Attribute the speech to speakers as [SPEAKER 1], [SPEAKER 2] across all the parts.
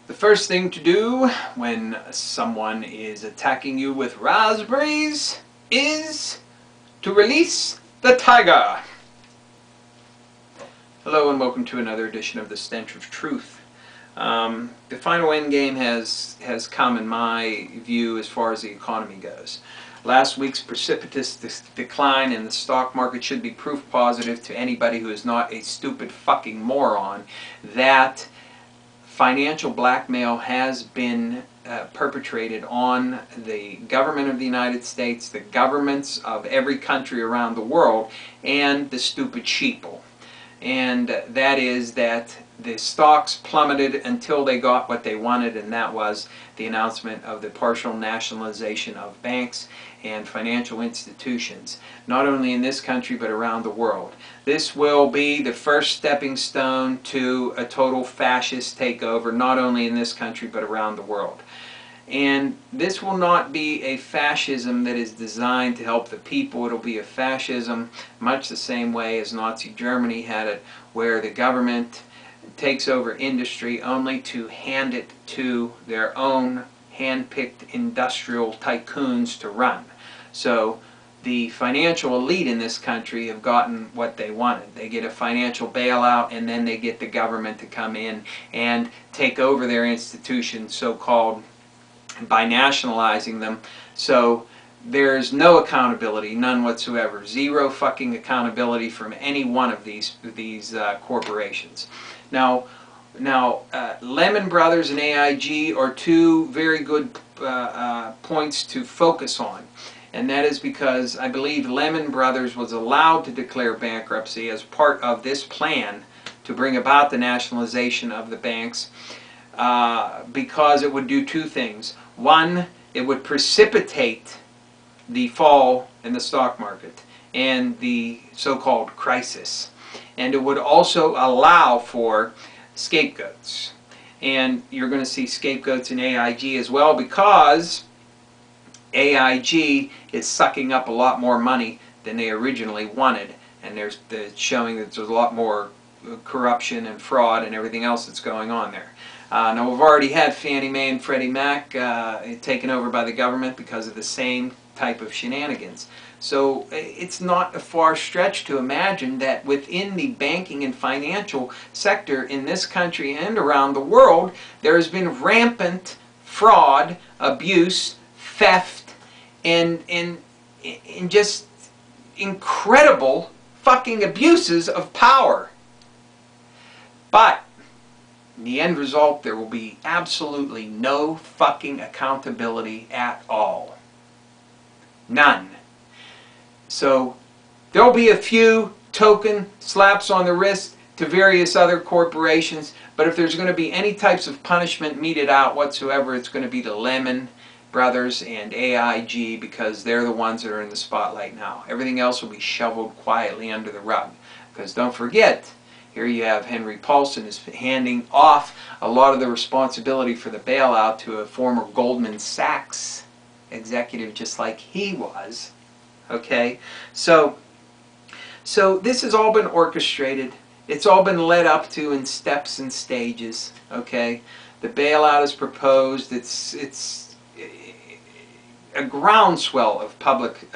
[SPEAKER 1] The first thing to do when someone is attacking you with raspberries is to release the tiger. Hello and welcome to another edition of the Stench of Truth. The final end game has come in my view as far as the economy goes. Last week's precipitous decline in the stock market should be proof positive to anybody who is not a stupid fucking moron that financial blackmail has been perpetrated on the government of the United States, the governments of every country around the world, and the stupid sheeple. And that is that the stocks plummeted until they got what they wanted, and that was the announcement of the partial nationalization of banks and financial institutions, not only in this country but around the world. This will be the first stepping stone to a total fascist takeover, not only in this country but around the world. And this will not be a fascism that is designed to help the people. It'll be a fascism much the same way as Nazi Germany had it, where the government takes over industry only to hand it to their own hand-picked industrial tycoons to run. So the financial elite in this country have gotten what they wanted. They get a financial bailout, and then they get the government to come in and take over their institutions, so-called, by nationalizing them. So there's no accountability, none whatsoever. Zero fucking accountability from any one of these corporations. Now, Lehman Brothers and AIG are two very good points to focus on. And that is because I believe Lehman Brothers was allowed to declare bankruptcy as part of this plan to bring about the nationalization of the banks because it would do two things. One, it would precipitate the fall in the stock market and the so-called crisis. And it would also allow for scapegoats. And you're going to see scapegoats in AIG as well, because AIG is sucking up a lot more money than they originally wanted. And they're showing that there's a lot more corruption and fraud and everything else that's going on there. Now, we've already had Fannie Mae and Freddie Mac taken over by the government because of the same type of shenanigans. So it's not a far stretch to imagine that within the banking and financial sector in this country and around the world, there has been rampant fraud, abuse, theft, and just incredible fucking abuses of power. But in the end result, there will be absolutely no fucking accountability at all. None. So there'll be a few token slaps on the wrist to various other corporations, but if there's going to be any types of punishment meted out whatsoever, it's going to be the Lehman Brothers and AIG, because they're the ones that are in the spotlight now. Everything else will be shoveled quietly under the rug. Because don't forget, here you have Henry Paulson is handing off a lot of the responsibility for the bailout to a former Goldman Sachs executive, just like he was. Okay, so this has all been orchestrated. It's all been led up to in steps and stages. Okay, the bailout is proposed. It's a groundswell of public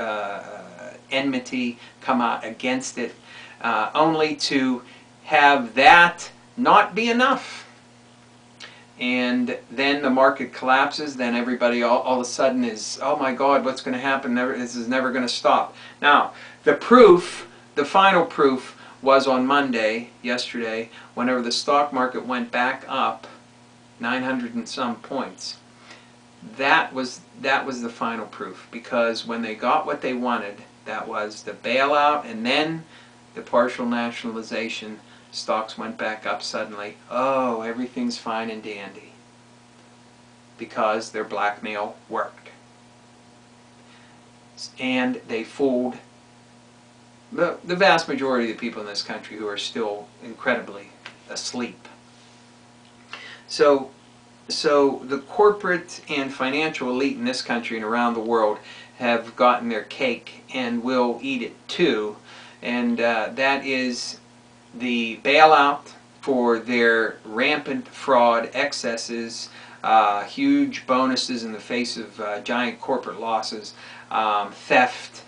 [SPEAKER 1] enmity come out against it, only to have that not be enough. And then the market collapses, then everybody all of a sudden is, oh my God, what's going to happen? This is never going to stop. Now, the proof, the final proof, was on Monday, yesterday, whenever the stock market went back up 900 and some points. That was the final proof, because when they got what they wanted, that was the bailout and then the partial nationalization, stocks went back up suddenly. Oh, everything's fine and dandy. Because their blackmail worked. And they fooled the vast majority of the people in this country who are still incredibly asleep. So the corporate and financial elite in this country and around the world have gotten their cake and will eat it too. And that is the bailout for their rampant fraud, excesses, huge bonuses in the face of giant corporate losses, theft,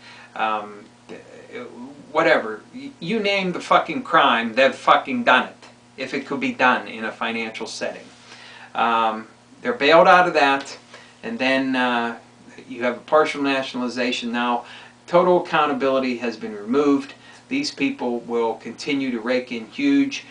[SPEAKER 1] whatever. You name the fucking crime, they've fucking done it, if it could be done in a financial setting. They're bailed out of that, and then you have a partial nationalization now. Total accountability has been removed. These people will continue to rake in huge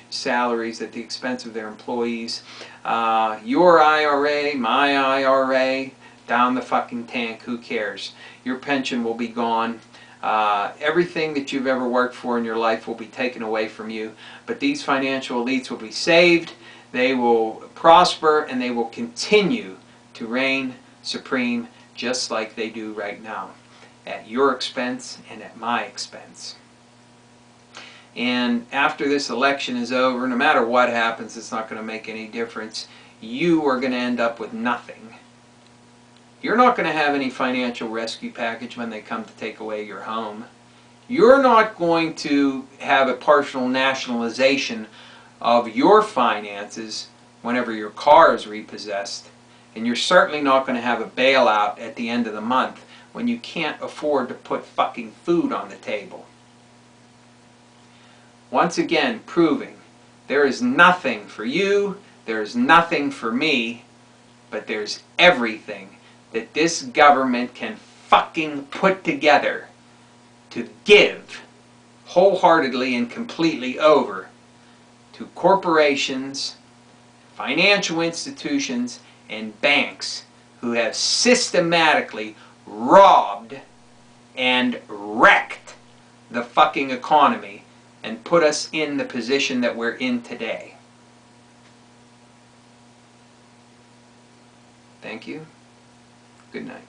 [SPEAKER 1] salaries at the expense of their employees. Your IRA, my IRA, down the fucking tank, who cares? Your pension will be gone. Everything that you've ever worked for in your life will be taken away from you. But these financial elites will be saved, they will prosper, and they will continue to reign supreme just like they do right now, at your expense and at my expense. And after this election is over, no matter what happens, it's not going to make any difference. You are going to end up with nothing. You're not going to have any financial rescue package when they come to take away your home. You're not going to have a partial nationalization of your finances whenever your car is repossessed. And you're certainly not going to have a bailout at the end of the month when you can't afford to put fucking food on the table. Once again, proving there is nothing for you, there is nothing for me, but there's everything that this government can fucking put together to give wholeheartedly and completely over to corporations, financial institutions, and banks who have systematically robbed and wrecked the fucking economy and put us in the position that we're in today. Thank you. Good night.